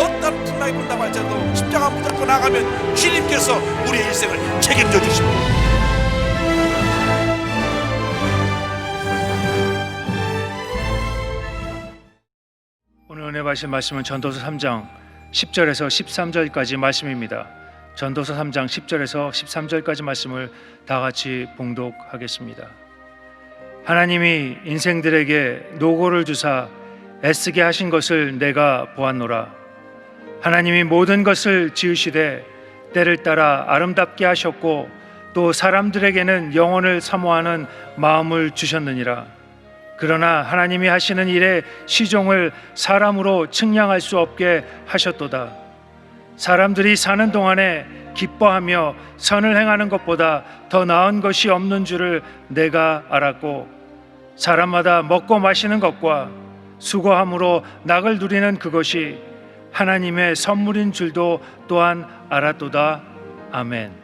어떤 풍랑이 분다고 할지라도 십자가 붙들고 나가면 주님께서 우리의 일생을 책임져 주십니다. 오늘 은혜 받으실 말씀은 전도서 3장 10절에서 13절까지 말씀입니다. 전도서 3장 10절에서 13절까지 말씀을 다 같이 봉독하겠습니다. 하나님이 인생들에게 노고를 주사 애쓰게 하신 것을 내가 보았노라. 하나님이 모든 것을 지으시되 때를 따라 아름답게 하셨고 또 사람들에게는 영혼을 사모하는 마음을 주셨느니라. 그러나 하나님이 하시는 일의 시종을 사람으로 측량할 수 없게 하셨도다. 사람들이 사는 동안에 기뻐하며 선을 행하는 것보다 더 나은 것이 없는 줄을 내가 알았고, 사람마다 먹고 마시는 것과 수고함으로 낙을 누리는 그것이 하나님의 선물인 줄도 또한 알았도다. 아멘.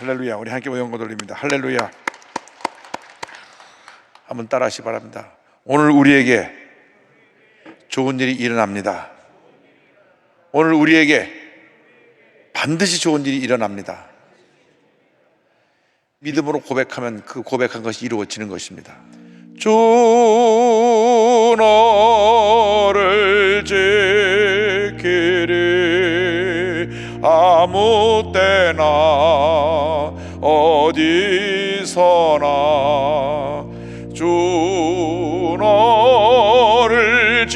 할렐루야. 우리 함께 영광 돌립니다. 할렐루야. 한번 따라하시기 바랍니다. 오늘 우리에게 좋은 일이 일어납니다. 오늘 우리에게 반드시 좋은 일이 일어납니다. 믿음으로 고백하면 그 고백한 것이 이루어지는 것입니다. 주 너를 지키리 아무 때나 어디서나 주 너를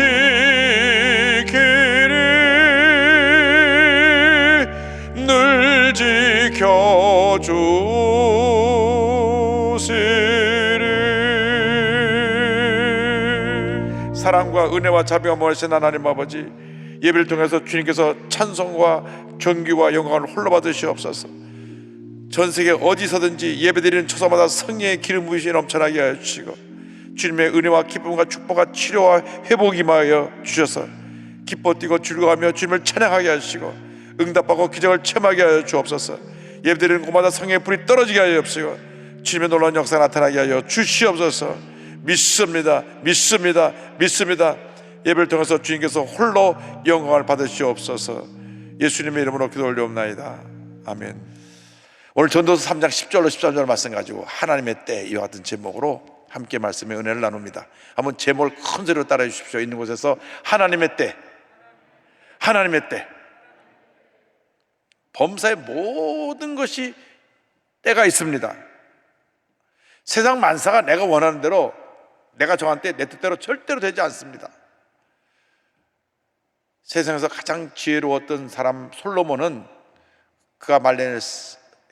사랑과 은혜와 자비가 모아신 하나님 아버지, 예배를 통해서 주님께서 찬송과 존귀와 영광을 홀로 받으시옵소서. 전 세계 어디서든지 예배드리는 초소마다 성령의 기름 부으심이 넘쳐나게 하여 주시고, 주님의 은혜와 기쁨과 축복과 치료와 회복이 임하여 주셔서 기뻐 뛰고 즐거워하며 주님을 찬양하게 하시고 응답받고 기적을 체험하게 하여 주옵소서. 예배드리는 곳마다 성령의 불이 떨어지게 하여 주옵시고 주님의 놀라운 역사가 나타나게 하여 주시옵소서. 믿습니다. 믿습니다. 믿습니다. 예배를 통해서 주님께서 홀로 영광을 받으시옵소서. 예수님의 이름으로 기도 올려옵나이다. 아멘. 오늘 전도서 3장 10절로 13절 말씀 가지고 하나님의 때, 이와 같은 제목으로 함께 말씀의 은혜를 나눕니다. 한번 제목을 큰 소리로 따라해 주십시오. 있는 곳에서 하나님의 때, 하나님의 때. 범사의 모든 것이 때가 있습니다. 세상 만사가 내가 원하는 대로, 내가 정한 때 내 뜻대로 절대로 되지 않습니다. 세상에서 가장 지혜로웠던 사람 솔로몬은 그가 말년에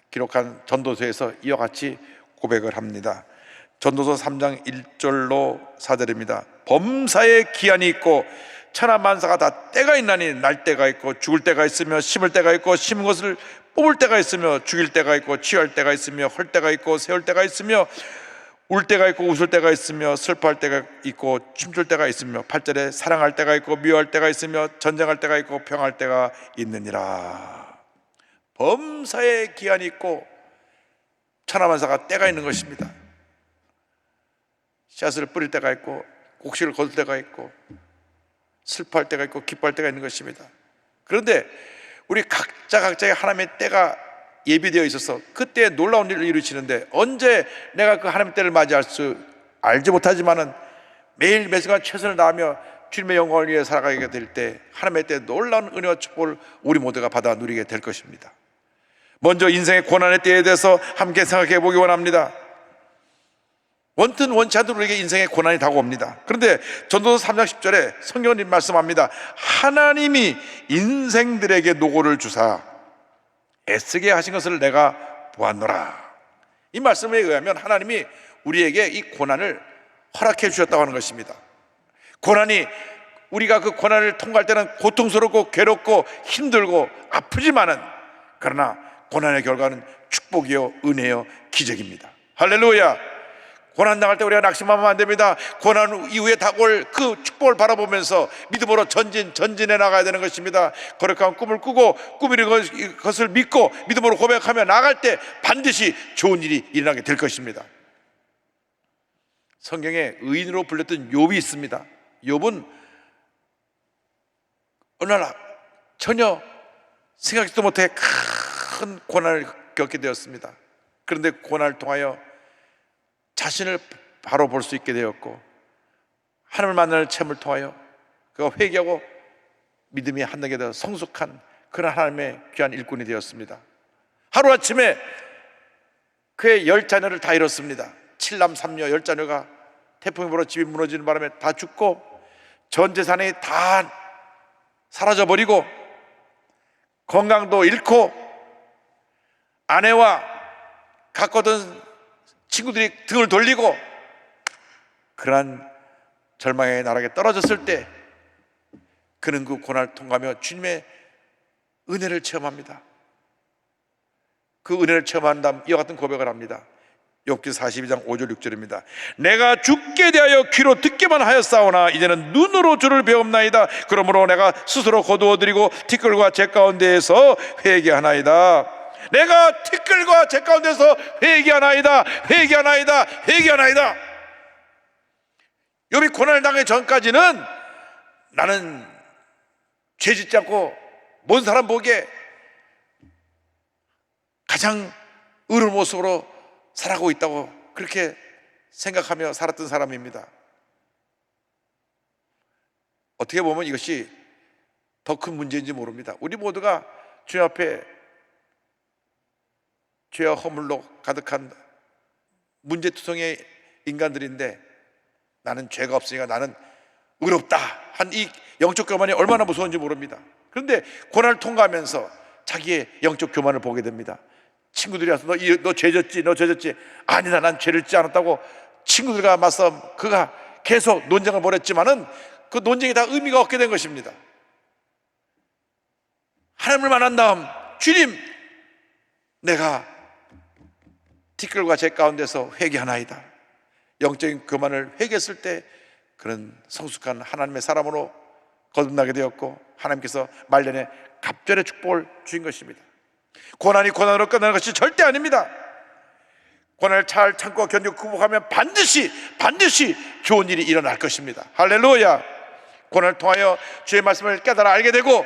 기록한 전도서에서 이와 같이 고백을 합니다. 전도서 3장 1절로 4절입니다. 범사에 기한이 있고 천하 만사가 다 때가 있나니, 날 때가 있고 죽을 때가 있으며 심을 때가 있고 심은 것을 뽑을 때가 있으며 죽일 때가 있고 취할 때가 있으며 헐 때가 있고 세울 때가 있으며 울 때가 있고 웃을 때가 있으며 슬퍼할 때가 있고 춤출 때가 있으며 8절에 사랑할 때가 있고 미워할 때가 있으며 전쟁할 때가 있고 평할 때가 있느니라. 범사에 기한이 있고 천하만사가 때가 있는 것입니다. 씨앗을 뿌릴 때가 있고 곡식을 거둘 때가 있고 슬퍼할 때가 있고 기뻐할 때가 있는 것입니다. 그런데 우리 각자의 하나님의 때가 예비되어 있어서 그때에 놀라운 일을 이루시는데, 언제 내가 그 하나님의 때를 맞이할 수 알지 못하지만은 매일 매순간 최선을 다하며 주님의 영광을 위해 살아가게 될 때 하나님의 때 놀라운 은혜와 축복을 우리 모두가 받아 누리게 될 것입니다. 먼저 인생의 고난의 때에 대해서 함께 생각해 보기 원합니다. 원튼 원치 않도 우리에게 인생의 고난이 다가옵니다. 그런데 전도서 3장 10절에 성경은 말씀합니다. 하나님이 인생들에게 노고를 주사 애쓰게 하신 것을 내가 보았노라. 이 말씀에 의하면 하나님이 우리에게 이 고난을 허락해 주셨다고 하는 것입니다. 고난이, 우리가 그 고난을 통과할 때는 고통스럽고 괴롭고 힘들고 아프지만은, 그러나 고난의 결과는 축복이요 은혜요 기적입니다. 할렐루야. 고난 당할 때 우리가 낙심하면 안 됩니다. 고난 이후에 다가올 그 축복을 바라보면서 믿음으로 전진해 나가야 되는 것입니다. 거룩한 꿈을 꾸고 꾸미는 것을 믿고 믿음으로 고백하며 나갈 때 반드시 좋은 일이 일어나게 될 것입니다. 성경에 의인으로 불렸던 욥이 있습니다. 욥은 어느 날 전혀 생각지도 못해 큰 고난을 겪게 되었습니다. 그런데 고난을 통하여 자신을 바로 볼 수 있게 되었고, 하나님을 만나는 체험을 통하여 그가 회개하고 믿음이 한단계 더 성숙한 그런 하나님의 귀한 일꾼이 되었습니다. 하루아침에 그의 10자녀를 다 잃었습니다. 7남 3녀 10자녀가 태풍이 불어 집이 무너지는 바람에 다 죽고 전 재산이 다 사라져버리고 건강도 잃고 아내와 가까웠던 친구들이 등을 돌리고 그러한 절망의 나락에 떨어졌을 때 그는 그 고난을 통과하며 주님의 은혜를 체험합니다. 그 은혜를 체험한 다음 이와 같은 고백을 합니다. 욥기 42장 5절 6절입니다. 내가 주께 대하여 귀로 듣기만 하였사오나 이제는 눈으로 주를 배움나이다. 그러므로 내가 스스로 거두어드리고 티끌과 재 가운데에서 회개하나이다. 내가 티끌과 재 가운데서 회개하나이다. 회개하나이다. 회개하나이다. 욥이 고난을 당하기 전까지는 나는 죄짓지 않고 모든 사람 보기에 가장 의로운 모습으로 살아가고 있다고 그렇게 생각하며 살았던 사람입니다. 어떻게 보면 이것이 더 큰 문제인지 모릅니다. 우리 모두가 주님 앞에 죄와 허물로 가득한 문제투성의 인간들인데 나는 죄가 없으니까 나는 의롭다 한 이 영적 교만이 얼마나 무서운지 모릅니다. 그런데 고난을 통과하면서 자기의 영적 교만을 보게 됩니다. 친구들이 와서 너 죄졌지? 너 죄졌지? 아니다, 난 죄를 짓지 않았다고 친구들과 맞서 그가 계속 논쟁을 벌였지만은 그 논쟁이 다 의미가 없게 된 것입니다. 하나님을 만난 다음, 주님, 내가 티끌과 제 가운데서 회개하나이다. 영적인 교만을 회개했을 때 그런 성숙한 하나님의 사람으로 거듭나게 되었고, 하나님께서 말년에 갑절의 축복을 주신 것입니다. 고난이 고난으로 끝나는 것이 절대 아닙니다. 고난을 잘 참고 견디고 극복하면 반드시 좋은 일이 일어날 것입니다. 할렐루야. 고난을 통하여 주의 말씀을 깨달아 알게 되고,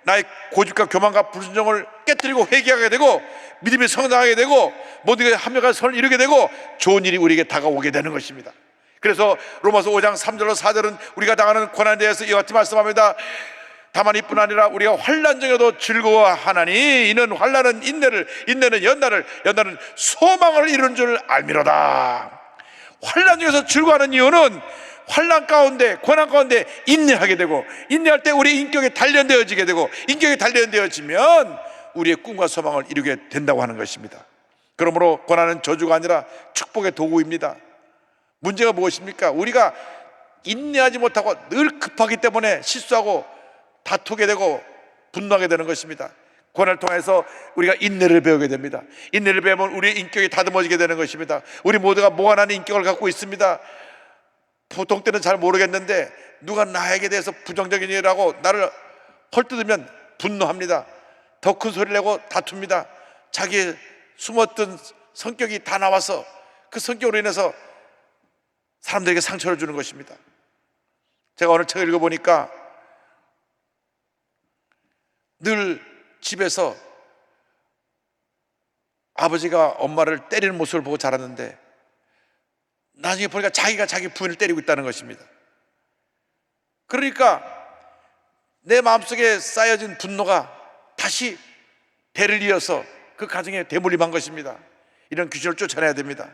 나의 고집과 교만과 불순종을 깨뜨리고 회개하게 되고, 믿음이 성장하게 되고, 모든 게 합력한 선을 이루게 되고, 좋은 일이 우리에게 다가오게 되는 것입니다. 그래서 로마서 5장 3절로 4절은 우리가 당하는 고난에 대해서 이와 같이 말씀합니다. 다만 이뿐 아니라 우리가 환난 중에도 즐거워하나니 이는 환난은 인내를, 인내는 연단을, 연단은 소망을 이루는 줄 알미로다. 환난 중에서 즐거워하는 이유는 환난 가운데, 고난 가운데 인내하게 되고, 인내할 때 우리 인격이 단련되어지게 되고, 인격이 단련되어지면 우리의 꿈과 소망을 이루게 된다고 하는 것입니다. 그러므로 고난은 저주가 아니라 축복의 도구입니다. 문제가 무엇입니까? 우리가 인내하지 못하고 늘 급하기 때문에 실수하고 다투게 되고 분노하게 되는 것입니다. 고난을 통해서 우리가 인내를 배우게 됩니다. 인내를 배우면 우리의 인격이 다듬어지게 되는 것입니다. 우리 모두가 무한한 인격을 갖고 있습니다. 보통 때는 잘 모르겠는데 누가 나에게 대해서 부정적인 일이라고 나를 헐뜯으면 분노합니다. 더 큰 소리를 내고 다툽니다. 자기의 숨었던 성격이 다 나와서 그 성격으로 인해서 사람들에게 상처를 주는 것입니다. 제가 오늘 책을 읽어보니까 늘 집에서 아버지가 엄마를 때리는 모습을 보고 자랐는데, 나중에 보니까 자기가 자기 부인을 때리고 있다는 것입니다. 그러니까 내 마음속에 쌓여진 분노가 다시 대를 이어서 그 가정에 대물림한 것입니다. 이런 귀신을 쫓아내야 됩니다.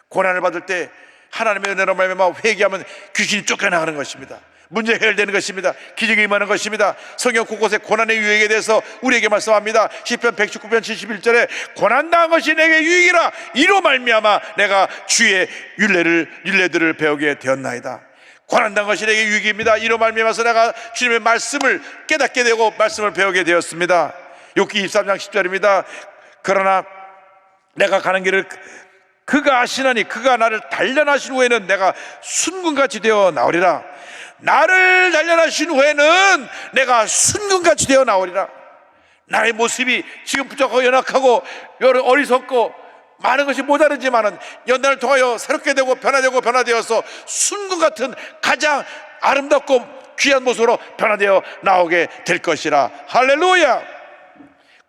고난을 받을 때 하나님의 은혜로 말미암아 회개하면 귀신이 쫓겨나가는 것입니다. 문제 해결되는 것입니다. 기적이 임하는 것입니다. 성경 곳곳에 고난의 유익에 대해서 우리에게 말씀합니다. 시편 119편 71절에 고난당한 것이 내게 유익이라, 이로 말미암아 내가 주의 율례들을 배우게 되었나이다. 고난당한 것이 내게 유익입니다. 이로 말미암아서 내가 주님의 말씀을 깨닫게 되고 말씀을 배우게 되었습니다. 욥기 23장 10절입니다. 그러나 내가 가는 길을 그가 아시나니 그가 나를 단련하신 후에는 내가 순금같이 되어 나오리라. 나를 단련하신 후에는 내가 순금같이 되어 나오리라. 나의 모습이 지금 부족하고 연약하고 여러 어리석고 많은 것이 모자르지만은 연단을 통하여 새롭게 되고 변화되어서 순금 같은 가장 아름답고 귀한 모습으로 변화되어 나오게 될 것이라. 할렐루야.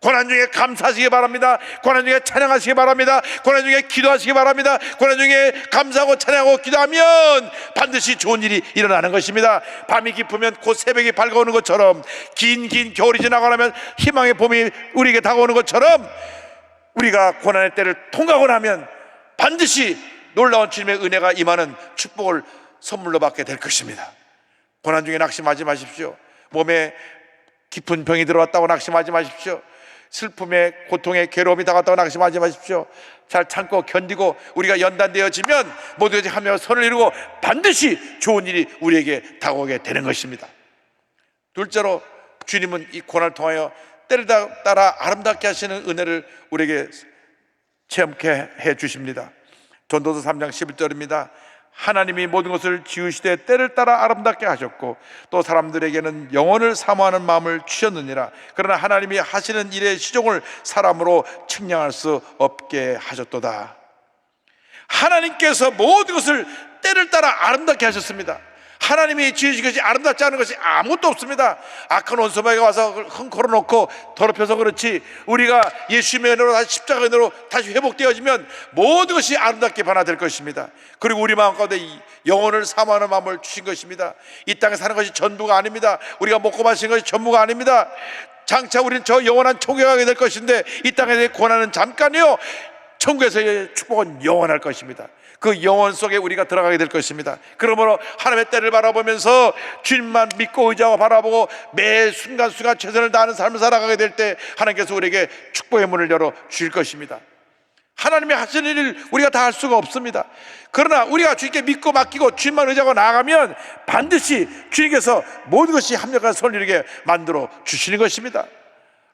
고난 중에 감사하시기 바랍니다. 고난 중에 찬양하시기 바랍니다. 고난 중에 기도하시기 바랍니다. 고난 중에 감사하고 찬양하고 기도하면 반드시 좋은 일이 일어나는 것입니다. 밤이 깊으면 곧 새벽이 밝아오는 것처럼, 긴 겨울이 지나고 나면 희망의 봄이 우리에게 다가오는 것처럼, 우리가 고난의 때를 통과하고 나면 반드시 놀라운 주님의 은혜가 임하는 축복을 선물로 받게 될 것입니다. 고난 중에 낙심하지 마십시오. 몸에 깊은 병이 들어왔다고 낙심하지 마십시오. 슬픔에, 고통에, 괴로움이 다가왔다고 낙심하지 마십시오. 잘 참고 견디고 우리가 연단되어지면 모두가 하며 선을 이루고 반드시 좋은 일이 우리에게 다가오게 되는 것입니다. 둘째로, 주님은 이 고난을 통하여 때를 따라 아름답게 하시는 은혜를 우리에게 체험케 해 주십니다. 전도서 3장 11절입니다. 하나님이 모든 것을 지으시되 때를 따라 아름답게 하셨고 또 사람들에게는 영원을 사모하는 마음을 주셨느니라. 그러나 하나님이 하시는 일의 시종을 사람으로 측량할 수 없게 하셨도다. 하나님께서 모든 것을 때를 따라 아름답게 하셨습니다. 하나님이 지으신 것이 아름답지 않은 것이 아무것도 없습니다. 악한 원수마귀가 와서 헝컬어놓고 더럽혀서 그렇지, 우리가 예수님의 은혜로 다시 십자가의 은혜로 다시 회복되어지면 모든 것이 아름답게 변화될 것입니다. 그리고 우리 마음 가운데 영혼을 사모하는 마음을 주신 것입니다. 이 땅에 사는 것이 전부가 아닙니다. 우리가 먹고 마시는 것이 전부가 아닙니다. 장차 우리는 저 영원한 천국에 가게 될 것인데, 이 땅에서의 고난은 잠깐이요, 천국에서의 축복은 영원할 것입니다. 그 영원 속에 우리가 들어가게 될 것입니다. 그러므로 하나님의 때를 바라보면서 주님만 믿고 의지하고 바라보고 매 순간순간 최선을 다하는 삶을 살아가게 될 때 하나님께서 우리에게 축복의 문을 열어 주실 것입니다. 하나님이 하시는 일을 우리가 다 할 수가 없습니다. 그러나 우리가 주님께 믿고 맡기고 주님만 의지하고 나아가면 반드시 주님께서 모든 것이 합력한 선을 이루게 만들어 주시는 것입니다.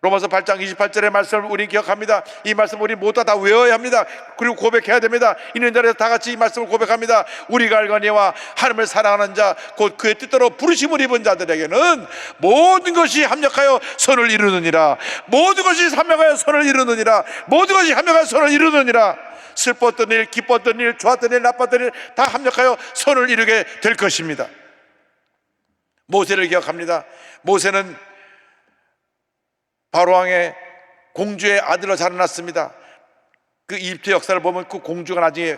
로마서 8장 28절의 말씀을 우리 기억합니다. 이 말씀 우리 모두 다 외워야 합니다. 그리고 고백해야 됩니다. 이는 자리에서 다 같이 이 말씀을 고백합니다. 우리가 알거니와 하나님을 사랑하는 자 곧 그의 뜻대로 부르심을 입은 자들에게는 모든 것이 합력하여 선을 이루느니라. 모든 것이 합력하여 선을 이루느니라. 모든 것이 합력하여 선을 이루느니라. 슬펐던 일, 기뻤던 일, 좋았던 일, 나빴던 일 다 합력하여 선을 이루게 될 것입니다. 모세를 기억합니다. 모세는 바로왕의 공주의 아들로 자라났습니다. 그 이집트 역사를 보면 그 공주가 나중에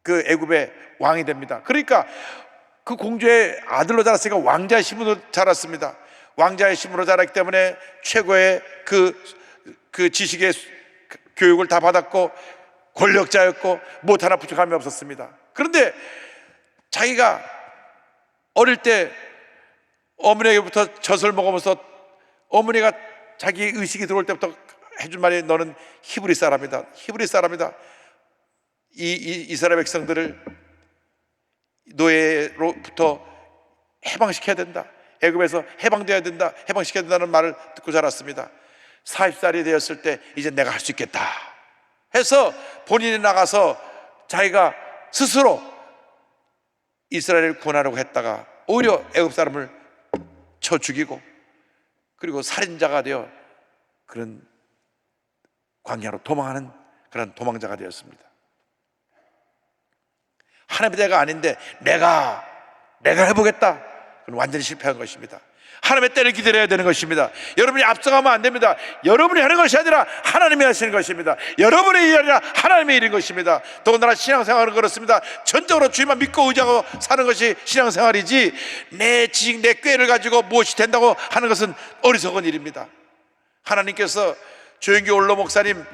그 애굽의 왕이 됩니다. 그러니까 그 공주의 아들로 자랐으니까 왕자의 신분으로 자랐습니다. 왕자의 신분으로 자랐기 때문에 최고의 그 지식의 교육을 다 받았고 권력자였고 못 하나 부족함이 없었습니다. 그런데 자기가 어릴 때 어머니에게부터 젖을 먹으면서 어머니가 자기 의식이 들어올 때부터 해준 말이 너는 히브리 사람이다. 히브리 사람이다. 이스라엘 백성들을 노예로부터 해방시켜야 된다. 애굽에서 해방되어야 된다. 해방시켜야 된다는 말을 듣고 자랐습니다. 40살이 되었을 때 이제 내가 할 수 있겠다 해서 본인이 나가서 자기가 스스로 이스라엘을 구원하려고 했다가 오히려 애굽 사람을 쳐 죽이고 그리고 살인자가 되어 그런 광야로 도망하는 그런 도망자가 되었습니다. 하나님의 때가 아닌데 내가 해보겠다. 그건 완전히 실패한 것입니다. 하나님의 때를 기다려야 되는 것입니다. 여러분이 앞서가면 안 됩니다. 여러분이 하는 것이 아니라 하나님이 하시는 것입니다. 여러분의 일이 아니라 하나님의 일인 것입니다. 더군다나 신앙생활은 그렇습니다. 전적으로 주님만 믿고 의지하고 사는 것이 신앙생활이지 내 지식, 내 꾀를 가지고 무엇이 된다고 하는 것은 어리석은 일입니다. 하나님께서 조영기 올로 목사님,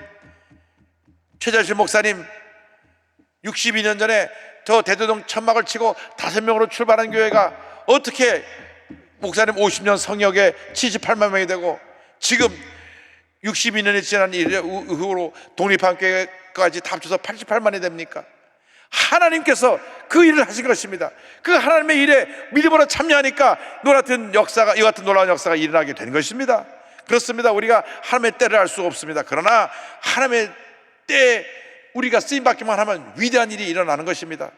최자실 목사님 62년 전에 저 대도동 천막을 치고 5명으로 출발한 교회가 어떻게 목사님 50년 성역에 78만 명이 되고 지금 62년이 지난 이후로 독립한 교회까지 다 합쳐서 88만이 됩니까? 하나님께서 그 일을 하신 것입니다. 그 하나님의 일에 믿음으로 참여하니까 이와 같은 놀라운 역사가 일어나게 된 것입니다. 그렇습니다. 우리가 하나님의 때를 알 수가 없습니다. 그러나 하나님의 때에 우리가 쓰임받기만 하면 위대한 일이 일어나는 것입니다.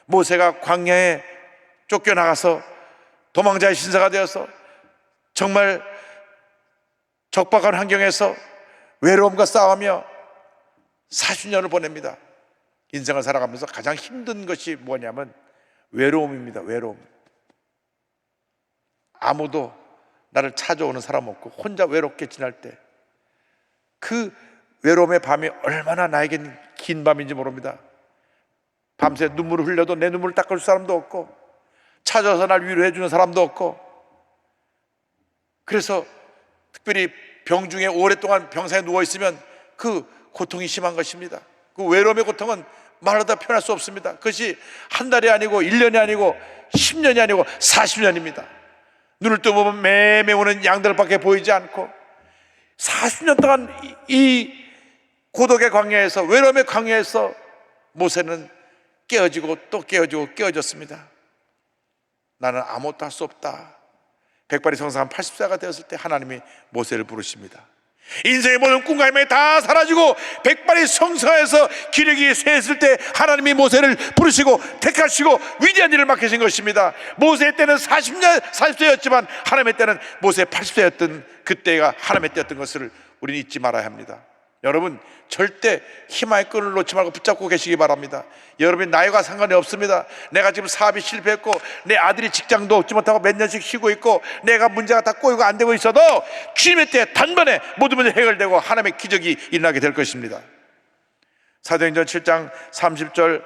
모세가 광야에 쫓겨나가서 도망자의 신세가 되어서 정말 적박한 환경에서 외로움과 싸우며 40년을 보냅니다. 인생을 살아가면서 가장 힘든 것이 뭐냐면 외로움입니다. 외로움. 아무도 나를 찾아오는 사람 없고 혼자 외롭게 지날 때 그 외로움의 밤이 얼마나 나에겐 긴 밤인지 모릅니다. 밤새 눈물을 흘려도 내 눈물을 닦을 사람도 없고 찾아서 날 위로해 주는 사람도 없고 그래서 특별히 병중에 오랫동안 병상에 누워있으면 그 고통이 심한 것입니다. 그 외로움의 고통은 말로 다 표현할 수 없습니다. 그것이 한 달이 아니고 1년이 아니고 10년이 아니고 40년입니다. 눈을 떠보면 매매 오는 양들밖에 보이지 않고 40년 동안 이 고독의 광야에서 외로움의 광야에서 모세는 깨어지고 또 깨어지고 깨어졌습니다. 나는 아무것도 할 수 없다. 백발이 성사한 80세가 되었을 때 하나님이 모세를 부르십니다. 인생의 모든 꿈과 희망이 다 사라지고 백발이 성사해서 기력이 쇠했을 때 하나님이 모세를 부르시고 택하시고 위대한 일을 맡기신 것입니다. 모세의 때는 40세였지만 하나님의 때는 모세 80세였던 그때가 하나님의 때였던 것을 우리는 잊지 말아야 합니다. 여러분 절대 희망의 끈을 놓지 말고 붙잡고 계시기 바랍니다. 여러분이 나이가 상관이 없습니다. 내가 지금 사업이 실패했고 내 아들이 직장도 얻지 못하고 몇 년씩 쉬고 있고 내가 문제가 다 꼬이고 안 되고 있어도 주님의 때에 단번에 모든 문제 해결되고 하나님의 기적이 일어나게 될 것입니다. 사도행전 7장 30절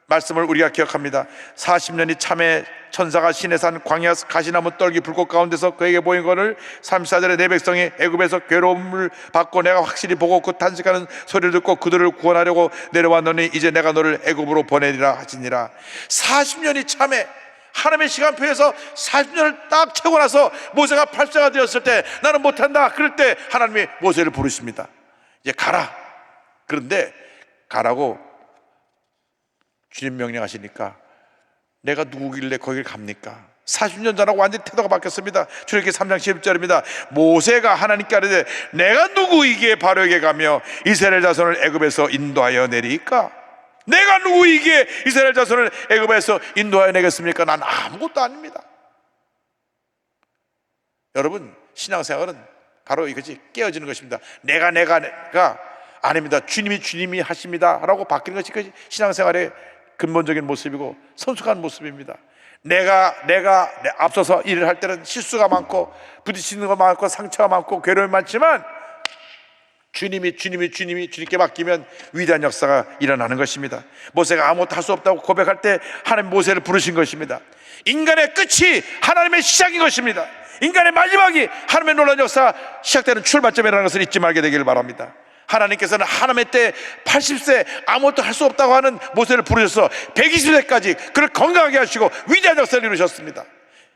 말씀을 우리가 기억합니다. 40년이 참에 천사가 시내산 광야 가시나무 떨기 불꽃 가운데서 그에게 보인 것을 34절에 내 백성이 애굽에서 괴로움을 받고 내가 확실히 보고 그 탄식하는 소리를 듣고 그들을 구원하려고 내려왔노니 이제 내가 너를 애굽으로 보내리라 하시니라. 40년이 참에 하나님의 시간표에서 40년을 딱 채우고 나서 모세가 80세가 되었을 때 나는 못한다 그럴 때 하나님이 모세를 부르십니다. 이제 가라. 그런데 가라고 주님 명령하시니까 내가 누구길래 거길 갑니까? 40년 전하고 완전히 태도가 바뀌었습니다. 출애굽기 3장 10절입니다. 모세가 하나님께 아뢰되 내가 누구이기에 바로에게 가며 이스라엘 자손을 애굽에서 인도하여 내리까? 내가 누구이기에 이스라엘 자손을 애굽에서 인도하여 내겠습니까? 난 아무것도 아닙니다. 여러분, 신앙생활은 바로 이것이 깨어지는 것입니다. 내가 아닙니다. 주님이 하십니다 라고 바뀌는 것이 신앙생활의 근본적인 모습이고 성숙한 모습입니다. 내가 앞서서 일을 할 때는 실수가 많고 부딪히는 거 많고 상처가 많고 괴로움이 많지만 주님께 맡기면 위대한 역사가 일어나는 것입니다. 모세가 아무것도 할 수 없다고 고백할 때 하나님 모세를 부르신 것입니다. 인간의 끝이 하나님의 시작인 것입니다. 인간의 마지막이 하나님의 놀라운 역사가 시작되는 출발점이라는 것을 잊지 말게 되기를 바랍니다. 하나님께서는 하나님의 때 80세 아무것도 할 수 없다고 하는 모세를 부르셔서 120세까지 그를 건강하게 하시고 위대한 역사를 이루셨습니다.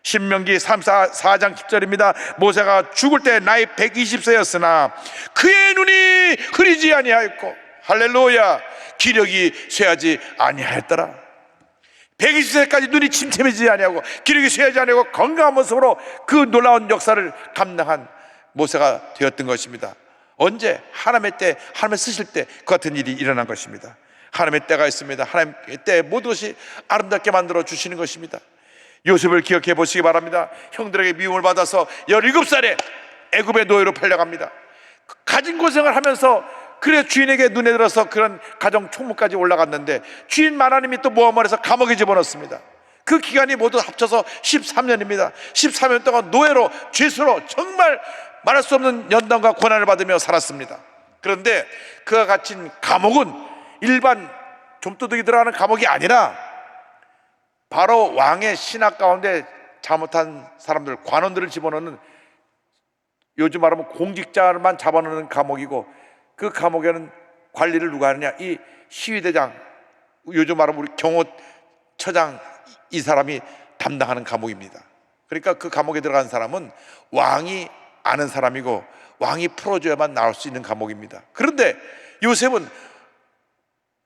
신명기 4장 10절입니다. 모세가 죽을 때 나이 120세였으나 그의 눈이 흐리지 아니하였고, 할렐루야, 기력이 쇠하지 아니하였더라. 120세까지 눈이 침침해지지 아니하고 기력이 쇠하지 아니하고 건강한 모습으로 그 놀라운 역사를 감당한 모세가 되었던 것입니다. 언제? 하나님의 때, 하나님의 쓰실 때 그 같은 일이 일어난 것입니다. 하나님의 때가 있습니다. 하나님의 때에 모든 것이 아름답게 만들어 주시는 것입니다. 요셉을 기억해 보시기 바랍니다. 형들에게 미움을 받아서 17살에 애굽의 노예로 팔려갑니다. 가진 고생을 하면서 그래 주인에게 눈에 들어서 그런 가정 총무까지 올라갔는데 주인 하나님이 또 모함을 해서 감옥에 집어넣습니다. 그 기간이 모두 합쳐서 13년입니다 13년 동안 노예로, 죄수로 정말 말할 수 없는 연단과 고난을 받으며 살았습니다. 그런데 그가 갇힌 감옥은 일반 좀도둑이 들어가는 감옥이 아니라 바로 왕의 신하 가운데 잘못한 사람들, 관원들을 집어넣는, 요즘 말하면 공직자만 잡아넣는 감옥이고, 그 감옥에는 관리를 누가 하느냐? 이 시위대장, 요즘 말하면 우리 경호처장, 이 사람이 담당하는 감옥입니다. 그러니까 그 감옥에 들어간 사람은 왕이 아는 사람이고 왕이 풀어줘야만 나올 수 있는 감옥입니다. 그런데 요셉은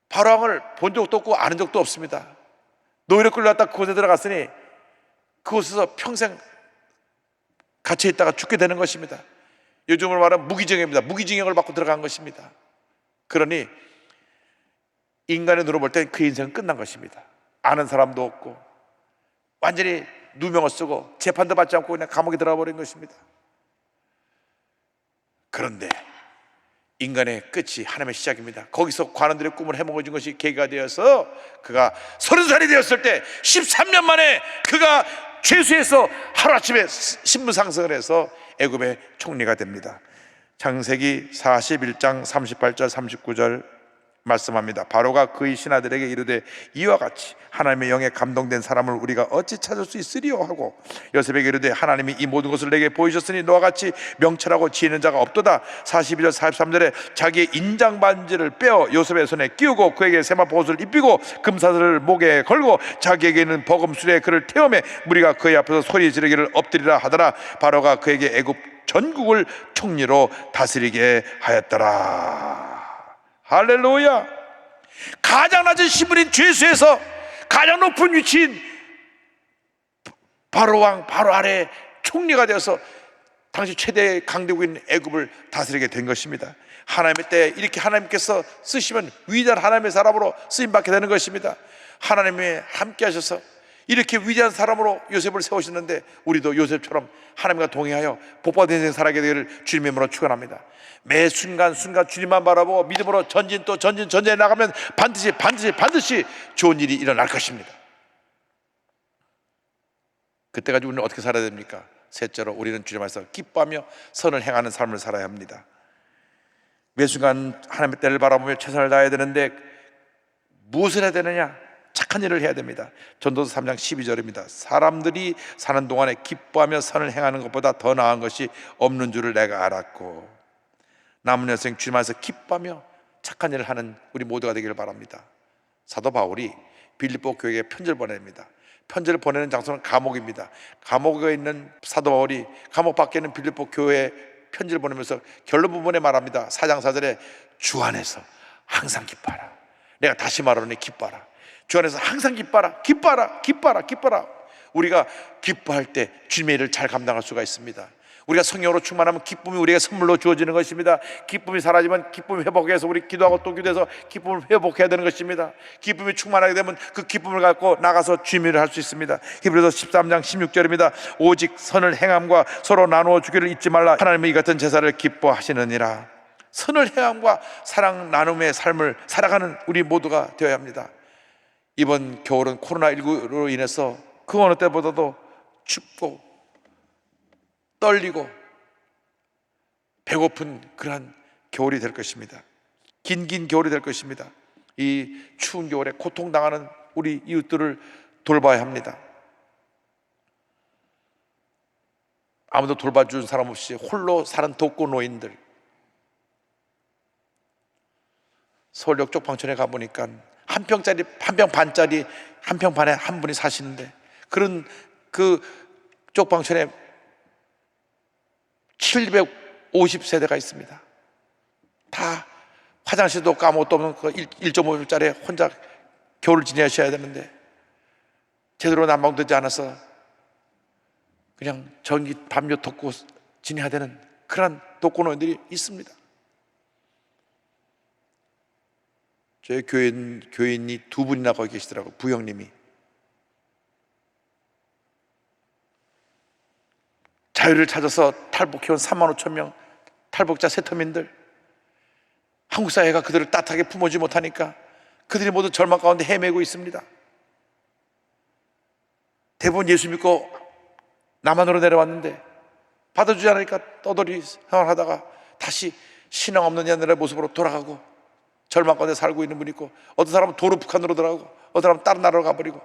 바로왕을 본 적도 없고 아는 적도 없습니다. 노예로 끌려왔다 그곳에 들어갔으니 그곳에서 평생 갇혀 있다가 죽게 되는 것입니다. 요즘으로 말하면 무기징역입니다. 무기징역을 받고 들어간 것입니다. 그러니 인간의 눈으로 볼 때 그 인생은 끝난 것입니다. 아는 사람도 없고 완전히 누명을 쓰고 재판도 받지 않고 그냥 감옥에 들어가 버린 것입니다. 그런데 인간의 끝이 하나님의 시작입니다. 거기서 관원들의 꿈을 해먹어준 것이 계기가 되어서 그가 30살이 되었을 때 13년 만에 그가 죄수에서 하루아침에 신분 상승을 해서 애굽의 총리가 됩니다. 창세기 41장 38절 39절 말씀합니다. 바로가 그의 신하들에게 이르되 이와 같이 하나님의 영에 감동된 사람을 우리가 어찌 찾을 수 있으리요 하고 요셉에게 이르되 하나님이 이 모든 것을 내게 보이셨으니 너와 같이 명철하고 지혜 있는 자가 없도다. 42절 43절에 자기의 인장 반지를 빼어 요셉의 손에 끼우고 그에게 세마포 옷을 입히고 금사슬을 목에 걸고 자기에게 있는 버금술에 그를 태우매 무리가 그의 앞에서 소리 지르기를 엎드리라 하더라. 바로가 그에게 애굽 전국을 총리로 다스리게 하였더라. 할렐루야. 가장 낮은 신분인 죄수에서 가장 높은 위치인 바로왕, 바로 아래 총리가 되어서 당시 최대 강대국인 애굽을 다스리게 된 것입니다. 하나님의 때 이렇게 하나님께서 쓰시면 위대한 하나님의 사람으로 쓰임받게 되는 것입니다. 하나님이 함께 하셔서 이렇게 위대한 사람으로 요셉을 세우셨는데 우리도 요셉처럼 하나님과 동행하여 복받은 인생 살아가게 되기를 주님의 이름으로 축원합니다. 매 순간순간 주님만 바라보고 믿음으로 전진 또 전진에 나가면 반드시 좋은 일이 일어날 것입니다. 그때까지 우리는 어떻게 살아야 됩니까? 셋째로 우리는 주님 안에서 기뻐하며 선을 행하는 삶을 살아야 합니다. 매 순간 하나님의 때를 바라보며 최선을 다해야 되는데 무엇을 해야 되느냐? 착한 일을 해야 됩니다. 전도서 3장 12절입니다. 사람들이 사는 동안에 기뻐하며 선을 행하는 것보다 더 나은 것이 없는 줄을 내가 알았고 남은 여생 주님 안에서 기뻐하며 착한 일을 하는 우리 모두가 되기를 바랍니다. 사도 바울이 빌립보 교회에 편지를 보냅니다. 편지를 보내는 장소는 감옥입니다. 감옥에 있는 사도 바울이 감옥 밖에 있는 빌립보 교회에 편지를 보내면서 결론 부분에 말합니다. 4장 4절에 주 안에서 항상 기뻐하라. 내가 다시 말하노니 기뻐하라. 주 안에서 항상 기뻐하라. 기뻐하라. 기뻐하라. 기뻐하라. 우리가 기뻐할 때 주님의 일을 잘 감당할 수가 있습니다. 우리가 성령으로 충만하면 기쁨이 우리에게 선물로 주어지는 것입니다. 기쁨이 사라지면 기쁨이 회복해서 우리 기도하고 또 기도해서 기쁨을 회복해야 되는 것입니다. 기쁨이 충만하게 되면 그 기쁨을 갖고 나가서 주님의 일을 할 수 있습니다. 히브리서 13장 16절입니다. 오직 선을 행함과 서로 나누어 주기를 잊지 말라. 하나님의 이 같은 제사를 기뻐하시느니라. 선을 행함과 사랑 나눔의 삶을 살아가는 우리 모두가 되어야 합니다. 이번 겨울은 코로나19로 인해서 그 어느 때보다도 춥고 떨리고 배고픈 그러한 겨울이 될 것입니다. 긴 겨울이 될 것입니다. 이 추운 겨울에 고통당하는 우리 이웃들을 돌봐야 합니다. 아무도 돌봐준 사람 없이 홀로 사는 독거노인들, 서울역 쪽방촌에 가보니까 한 평 반짜리 한 평 반에 한 분이 사시는데, 그런 그 쪽방촌에 750세대가 있습니다. 다 화장실도 아무것도 없는 그 1.5밀짜리 혼자 겨울을 지내셔야 되는데 제대로 난방되지 않아서 그냥 전기 담요 덮고 지내야 되는 그런 독거노인들이 있습니다. 저희 교인이 두 분이나 거기 계시더라고요. 부형님이 자유를 찾아서 탈북해온 3만 5천 명 탈북자 세터민들, 한국 사회가 그들을 따뜻하게 품어주지 못하니까 그들이 모두 절망 가운데 헤매고 있습니다. 대부분 예수 믿고 남한으로 내려왔는데 받아주지 않으니까 떠돌이 생활하다가 다시 신앙 없는 옛날의 모습으로 돌아가고 절망 가운데 살고 있는 분이 있고, 어떤 사람은 도로 북한으로 들어가고 어떤 사람은 다른 나라로 가버리고,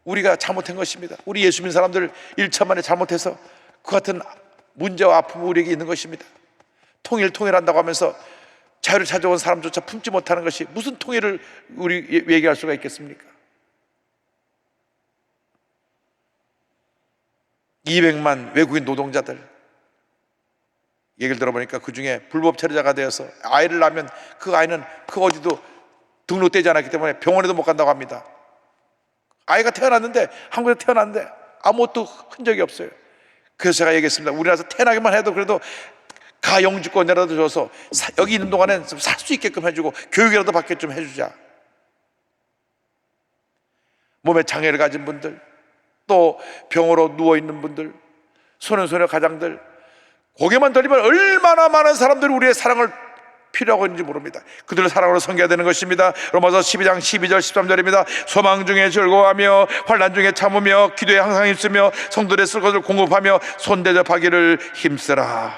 우리가 잘못한 것입니다. 우리 예수 믿는 사람들 1차 만에 잘못해서 그 같은 문제와 아픔이 우리에게 있는 것입니다. 통일한다고 하면서 자유를 찾아온 사람조차 품지 못하는 것이 무슨 통일을 우리 얘기할 수가 있겠습니까? 200만 외국인 노동자들 얘기를 들어보니까 그 중에 불법 체류자가 되어서 아이를 낳으면 그 아이는 그 어디도 등록되지 않았기 때문에 병원에도 못 간다고 합니다. 아이가 태어났는데, 한국에서 태어났는데 아무것도 흔적이 없어요. 그래서 제가 얘기했습니다. 우리나라에서 태어나기만 해도 그래도 가영주권이라도 줘서 여기 있는 동안엔 살 수 있게끔 해주고 교육이라도 받게 좀 해주자. 몸에 장애를 가진 분들, 또 병으로 누워있는 분들, 소년소녀 가장들, 고개만 돌리면 얼마나 많은 사람들이 우리의 사랑을 필요하고 있는지 모릅니다. 그들을 사랑으로 섬겨야 되는 것입니다. 로마서 12장 12절 13절입니다. 소망 중에 즐거워하며 환난 중에 참으며 기도에 항상 힘쓰며 성도들의 쓸 것을 공급하며 손대접하기를 힘쓰라.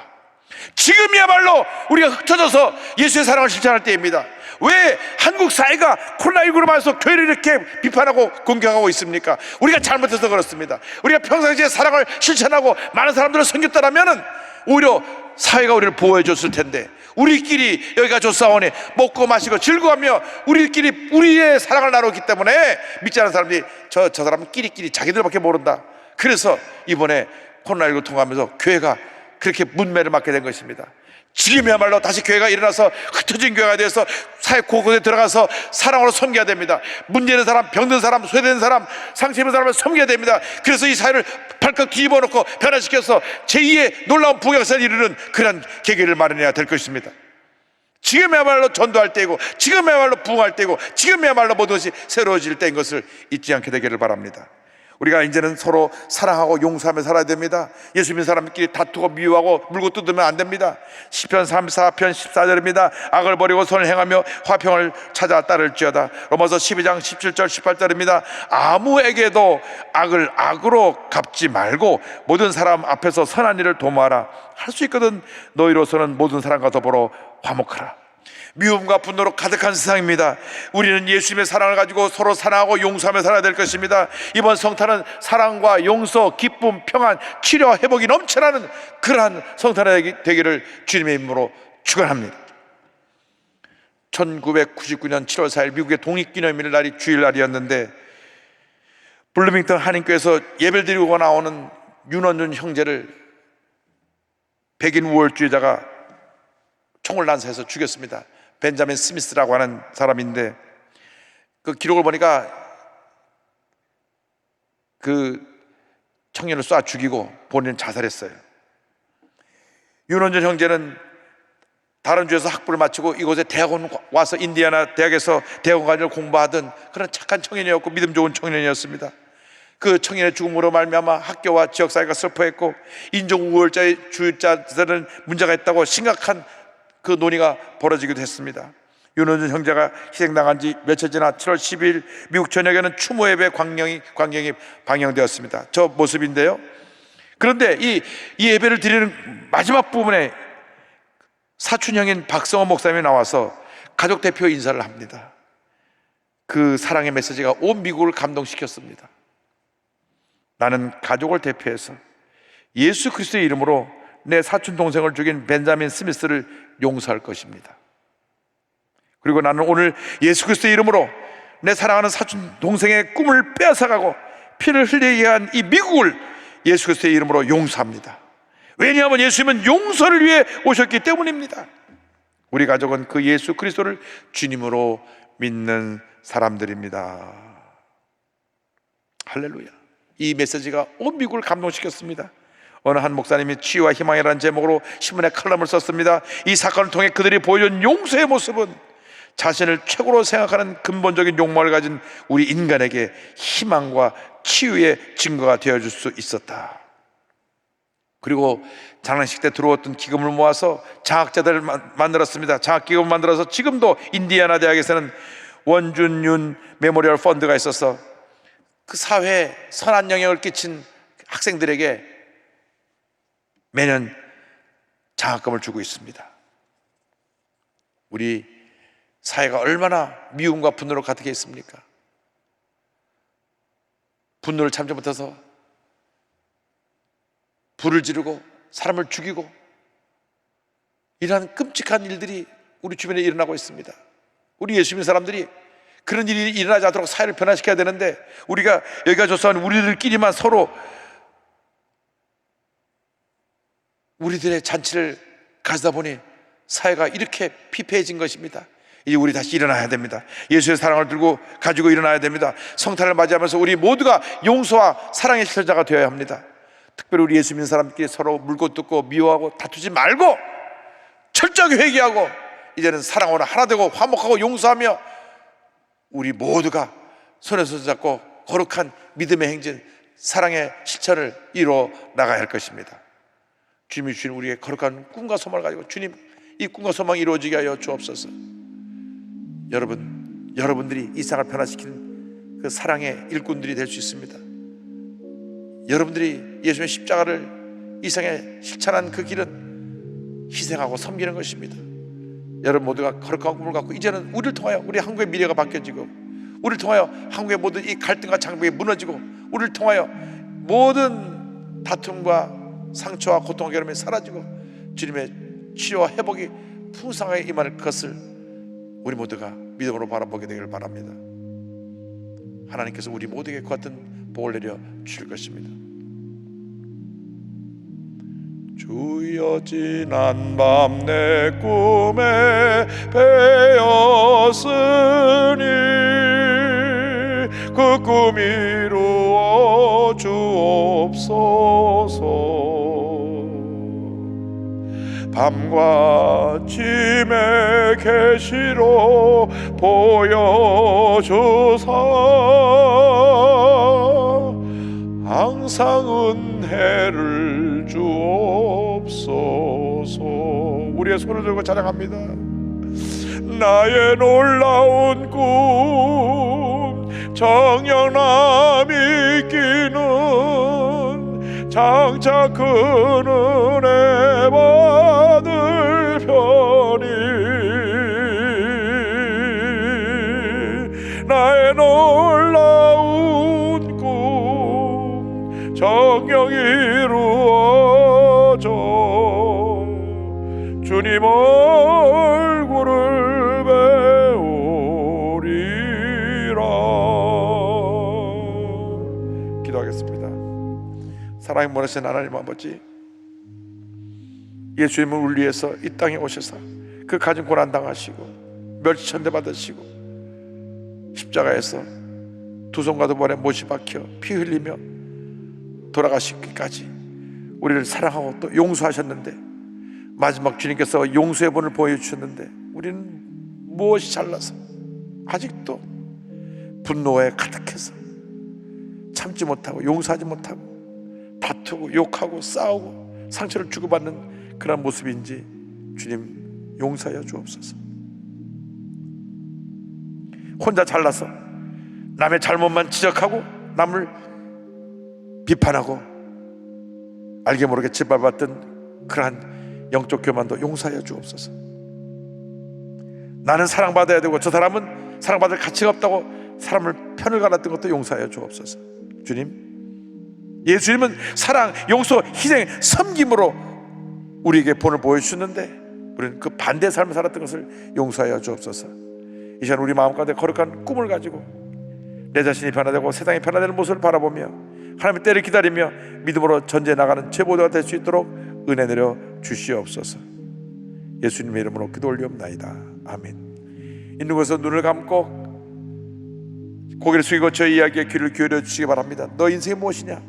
지금이야말로 우리가 흩어져서 예수의 사랑을 실천할 때입니다. 왜 한국 사회가 코로나19로 말해서 교회를 이렇게 비판하고 공격하고 있습니까? 우리가 잘못해서 그렇습니다. 우리가 평상시에 사랑을 실천하고 많은 사람들을 섬겼다면 오히려 사회가 우리를 보호해 줬을 텐데, 우리끼리 여기가 좋사오니 먹고 마시고 즐거워하며 우리끼리 우리의 사랑을 나누기 때문에 믿지 않는 사람들이 저 사람은 끼리끼리 자기들밖에 모른다. 그래서 이번에 코로나19 통하면서 교회가 그렇게 문매를 맞게 된 것입니다. 지금이야말로 다시 교회가 일어나서 흩어진 교회가 되어서 사회 곳곳에 들어가서 사랑으로 섬겨야 됩니다. 문제 있는 사람, 병든 사람, 소외된 사람, 상처 입은 사람을 섬겨야 됩니다. 그래서 이 사회를 발칵 뒤집어 놓고 변화시켜서 제2의 놀라운 부흥사를 이루는 그런 계기를 마련해야 될 것입니다. 지금이야말로 전도할 때이고, 지금이야말로 부흥할 때이고, 지금이야말로 모든 것이 새로워질 때인 것을 잊지 않게 되기를 바랍니다. 우리가 이제는 서로 사랑하고 용서하며 살아야 됩니다. 예수 믿는 사람끼리 다투고 미워하고 물고 뜯으면 안 됩니다. 시편 34편 14절입니다. 악을 버리고 선을 행하며 화평을 찾아 따를지어다. 로마서 12장 17절 18절입니다. 아무에게도 악을 악으로 갚지 말고 모든 사람 앞에서 선한 일을 도모하라. 할 수 있거든 너희로서는 모든 사람과 더불어 화목하라. 미움과 분노로 가득한 세상입니다. 우리는 예수님의 사랑을 가지고 서로 사랑하고 용서하며 살아야 될 것입니다. 이번 성탄은 사랑과 용서, 기쁨, 평안, 치료와 회복이 넘쳐나는 그러한 성탄이 되기를 주님의 이름으로 축원합니다. 1999년 7월 4일 미국의 독립기념일 날이 주일날이었는데, 블루밍턴 한인교회에서 예배를 드리고 나오는 윤원준 형제를 백인 우월주의자가 총을 난사해서 죽였습니다. 벤자민 스미스라고 하는 사람인데, 그 기록을 보니까 그 청년을 쏴 죽이고 본인은 자살했어요. 윤원준 형제는 다른 주에서 학부를 마치고 이곳에 대학원 와서 인디애나 대학에서 대학원 과정을 공부하던 그런 착한 청년이었고 믿음 좋은 청년이었습니다. 그 청년의 죽음으로 말미암아 학교와 지역사회가 슬퍼했고 인종우월자의 주자들은 문제가 있다고 심각한 그 논의가 벌어지기도 했습니다. 윤원준 형제가 희생당한 지 며칠 지나 7월 12일 미국 전역에는 추모 예배 광경이 방영되었습니다. 저 모습인데요. 그런데 이 예배를 드리는 마지막 부분에 사촌형인 박성호 목사님이 나와서 가족 대표 인사를 합니다. 그 사랑의 메시지가 온 미국을 감동시켰습니다. 나는 가족을 대표해서 예수 그리스도의 이름으로 내 사촌 동생을 죽인 벤자민 스미스를 용서할 것입니다. 그리고 나는 오늘 예수 그리스도의 이름으로 내 사랑하는 사촌 동생의 꿈을 빼앗아가고 피를 흘리게 한 이 미국을 예수 그리스도의 이름으로 용서합니다. 왜냐하면 예수님은 용서를 위해 오셨기 때문입니다. 우리 가족은 그 예수 그리스도를 주님으로 믿는 사람들입니다. 할렐루야. 이 메시지가 온 미국을 감동시켰습니다. 어느 한 목사님이 치유와 희망이라는 제목으로 신문에 칼럼을 썼습니다. 이 사건을 통해 그들이 보여준 용서의 모습은 자신을 최고로 생각하는 근본적인 욕망을 가진 우리 인간에게 희망과 치유의 증거가 되어줄 수 있었다. 그리고 장례식 때 들어왔던 기금을 모아서 장학자들을 만들었습니다. 장학기금을 만들어서 지금도 인디애나 대학에서는 원준윤 메모리얼 펀드가 있어서 그 사회에 선한 영향을 끼친 학생들에게 매년 장학금을 주고 있습니다. 우리 사회가 얼마나 미움과 분노로 가득해 있습니까? 분노를 참지 못해서 불을 지르고 사람을 죽이고 이러한 끔찍한 일들이 우리 주변에 일어나고 있습니다. 우리 예수 믿는 사람들이 그런 일이 일어나지 않도록 사회를 변화시켜야 되는데, 우리가 여기가 조사한 우리들끼리만 서로 우리들의 잔치를 가지다 보니 사회가 이렇게 피폐해진 것입니다. 이제 우리 다시 일어나야 됩니다. 예수의 사랑을 들고 가지고 일어나야 됩니다. 성탄을 맞이하면서 우리 모두가 용서와 사랑의 실천자가 되어야 합니다. 특별히 우리 예수 믿는 사람끼리 서로 물고 뜯고 미워하고 다투지 말고 철저하게 회개하고 이제는 사랑으로 하나 되고 화목하고 용서하며 우리 모두가 손에 손 잡고 거룩한 믿음의 행진, 사랑의 실천을 이루어 나가야 할 것입니다. 주님이 주신 우리의 거룩한 꿈과 소망을 가지고 주님, 이 꿈과 소망이 이루어지게 하여 주옵소서. 여러분들이 이 세상을 변화시키는 그 사랑의 일꾼들이 될 수 있습니다. 여러분들이 예수님의 십자가를 이 세상에 실천한 그 길은 희생하고 섬기는 것입니다. 여러분 모두가 거룩한 꿈을 갖고 이제는 우리를 통하여 우리 한국의 미래가 바뀌어지고, 우리를 통하여 한국의 모든 이 갈등과 장벽이 무너지고, 우리를 통하여 모든 다툼과 상처와 고통과 괴로움이 사라지고 주님의 치유와 회복이 풍성하게 임할 것을 우리 모두가 믿음으로 바라보게 되기를 바랍니다. 하나님께서 우리 모두에게 그 같은 복을 내려 주실 것입니다. 주여 지난 밤 내 꿈에 배었으니 그 꿈 이루어 주옵소서. 밤과 짐의 계시로 보여주사 항상 은혜를 주옵소서. 우리의 손을 들고 찬양합니다. 나의 놀라운 꿈 정령남이 끼는 장차 큰 은혜 받을 편이 나의 놀라운 꿈 정령 이루어져 주님 얼굴을 배우리라. 기도하겠습니다. 사랑이 많으신 하나님 아버지, 예수님을 우리 위해서 이 땅에 오셔서 그 가진 고난 당하시고 멸치천대 받으시고 십자가에서 두 손과 두 발에 못이 박혀 피 흘리며 돌아가시기까지 우리를 사랑하고 또 용서하셨는데, 마지막 주님께서 용서의 본을 보여주셨는데 우리는 무엇이 잘나서 아직도 분노에 가득해서 참지 못하고 용서하지 못하고 다투고 욕하고 싸우고 상처를 주고받는 그런 모습인지 주님 용서하여 주옵소서. 혼자 잘나서 남의 잘못만 지적하고 남을 비판하고 알게 모르게 짓밟았던 그러한 영적 교만도 용서하여 주옵소서. 나는 사랑받아야 되고 저 사람은 사랑받을 가치가 없다고 사람을 편을 갈았던 것도 용서하여 주옵소서. 주님, 예수님은 사랑, 용서, 희생, 섬김으로 우리에게 본을 보여주셨는데 우리는 그 반대의 삶을 살았던 것을 용서하여 주옵소서. 이 시간 우리 마음 가운데 거룩한 꿈을 가지고 내 자신이 변화되고 세상이 변화되는 모습을 바라보며 하나님의 때를 기다리며 믿음으로 전제해 나가는 제보도가 될 수 있도록 은혜 내려 주시옵소서. 예수님의 이름으로 기도 올리옵나이다. 아멘. 있는 곳에서 눈을 감고 고개를 숙이고 저희 이야기에 귀를 기울여 주시기 바랍니다. 너 인생이 무엇이냐?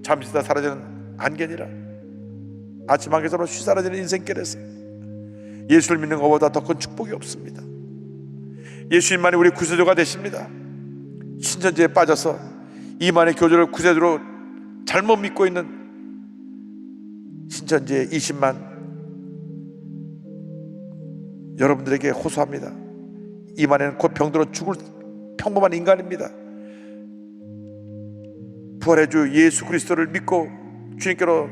잠시 다 사라지는 안개니라. 아침 안개처럼 쉬 사라지는 인생길에서 예수를 믿는 것보다 더 큰 축복이 없습니다. 예수님만이 우리 구세주가 되십니다. 신천지에 빠져서 이만의 교주를 구세주로 잘못 믿고 있는 신천지의 20만 여러분들에게 호소합니다. 이만에는 곧 병들어 죽을 평범한 인간입니다. 부활의 주 예수 그리스도를 믿고 주님께로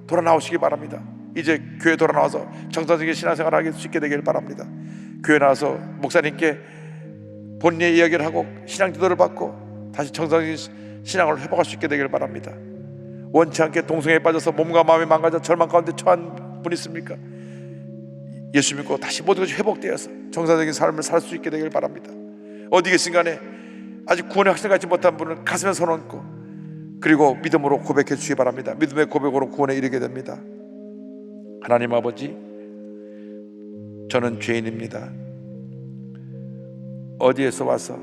돌아 나오시기 바랍니다. 이제 교회 돌아 나와서 정상적인 신앙생활을 하실 수 있게 되길 바랍니다. 교회 나와서 목사님께 본인의 이야기를 하고 신앙 지도를 받고 다시 정상적인 신앙을 회복할 수 있게 되길 바랍니다. 원치 않게 동성애에 빠져서 몸과 마음이 망가져 절망 가운데 처한 분 있습니까? 예수 믿고 다시 모든 것이 회복되어서 정상적인 삶을 살 수 있게 되길 바랍니다. 어디 계신 간에 아직 구원의 확신을 갖지 못한 분은 가슴에 손 얹고 그리고 믿음으로 고백해 주시기 바랍니다. 믿음의 고백으로 구원에 이르게 됩니다. 하나님 아버지, 저는 죄인입니다. 어디에서 와서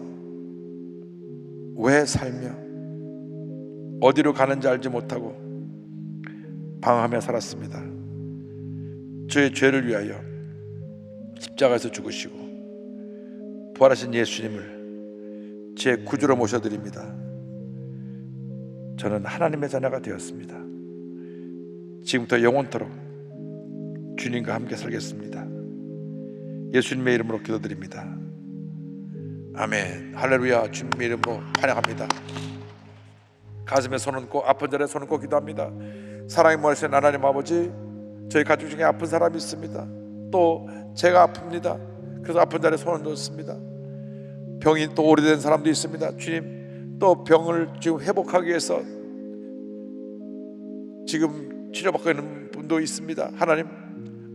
왜 살며 어디로 가는지 알지 못하고 방황하며 살았습니다. 저의 죄를 위하여 십자가에서 죽으시고 부활하신 예수님을 제 구주로 모셔드립니다. 저는 하나님의 자녀가 되었습니다. 지금부터 영원토록 주님과 함께 살겠습니다. 예수님의 이름으로 기도드립니다. 아멘. 할렐루야. 주님의 이름으로 찬양합니다. 가슴에 손 얹고 아픈 자리에 손 얹고 기도합니다. 사랑의 모아주신 하나님 아버지, 저희 가족 중에 아픈 사람이 있습니다. 또 제가 아픕니다. 그래서 아픈 자리에 손을 얹습니다. 병이 또 오래된 사람도 있습니다. 주님, 또 병을 지금 회복하기 위해서 지금 치료받고 있는 분도 있습니다. 하나님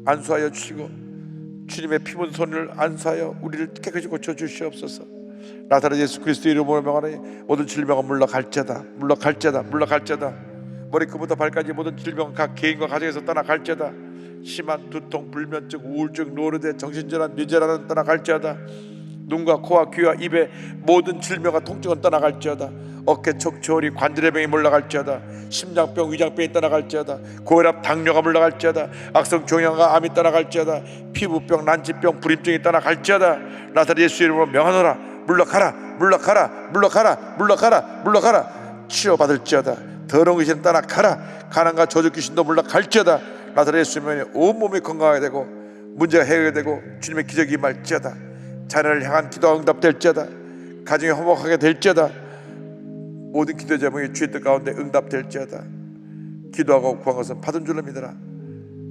안수하여 주시고 주님의 피 묻은 손을 안수하여 우리를 깨끗이 고쳐 주시옵소서. 나사렛 예수 그리스도 이름으로 명하노니 모든 질병은 물러갈지어다. 물러갈지어다. 물러갈지어다. 머리끝부터 발까지 모든 질병은 각 개인과 가정에서 떠나갈지어다. 심한 두통, 불면증, 우울증, 노르대, 정신질환, 뇌질환은 떠나갈지어다. 눈과 코와 귀와 입의 모든 질병과 통증은 떠나갈지어다. 어깨, 척, 저리, 관절의 병이 물러갈지어다. 심장병, 위장병이 떠나갈지어다. 고혈압, 당뇨가 물러갈지어다. 악성 종양과 암이 떠나갈지어다. 피부병, 난치병, 불임증이 떠나갈지어다. 나사렛 예수 이름으로 명하노라. 물러가라, 물러가라, 물러가라, 물러가라, 물러가라. 치료받을지어다. 더러운 귀신 떠나가라. 가난과 저주 귀신도 물러갈지어다. 나사렛 예수 이름으로 온몸이 건강하게 되고 문제가 해결되고 주님의 기적이 임할지어다. 자녀를 향한 기도가 응답될지어다. 가정이 화목하게 될지어다. 모든 기도 제목이 주의 뜻 가운데 응답될지어다. 기도하고 구한 것은 받은 줄로 믿어라.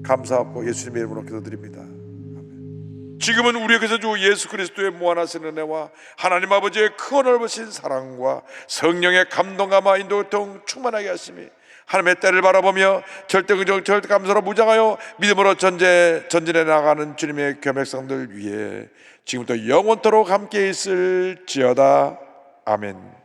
감사하고 예수님의 이름으로 기도드립니다. 아멘. 지금은 우리에게서 주 예수 그리스도의 무한하신 은혜와 하나님 아버지의 크고 넓으신 사랑과 성령의 감동감화 인도통 충만하게 하심이 하나님의 때를 바라보며 절대 긍정 절대 감사로 무장하여 믿음으로 전진해 나가는 주님의 겸백성들 위해 지금부터 영원토록 함께 있을지어다. 아멘.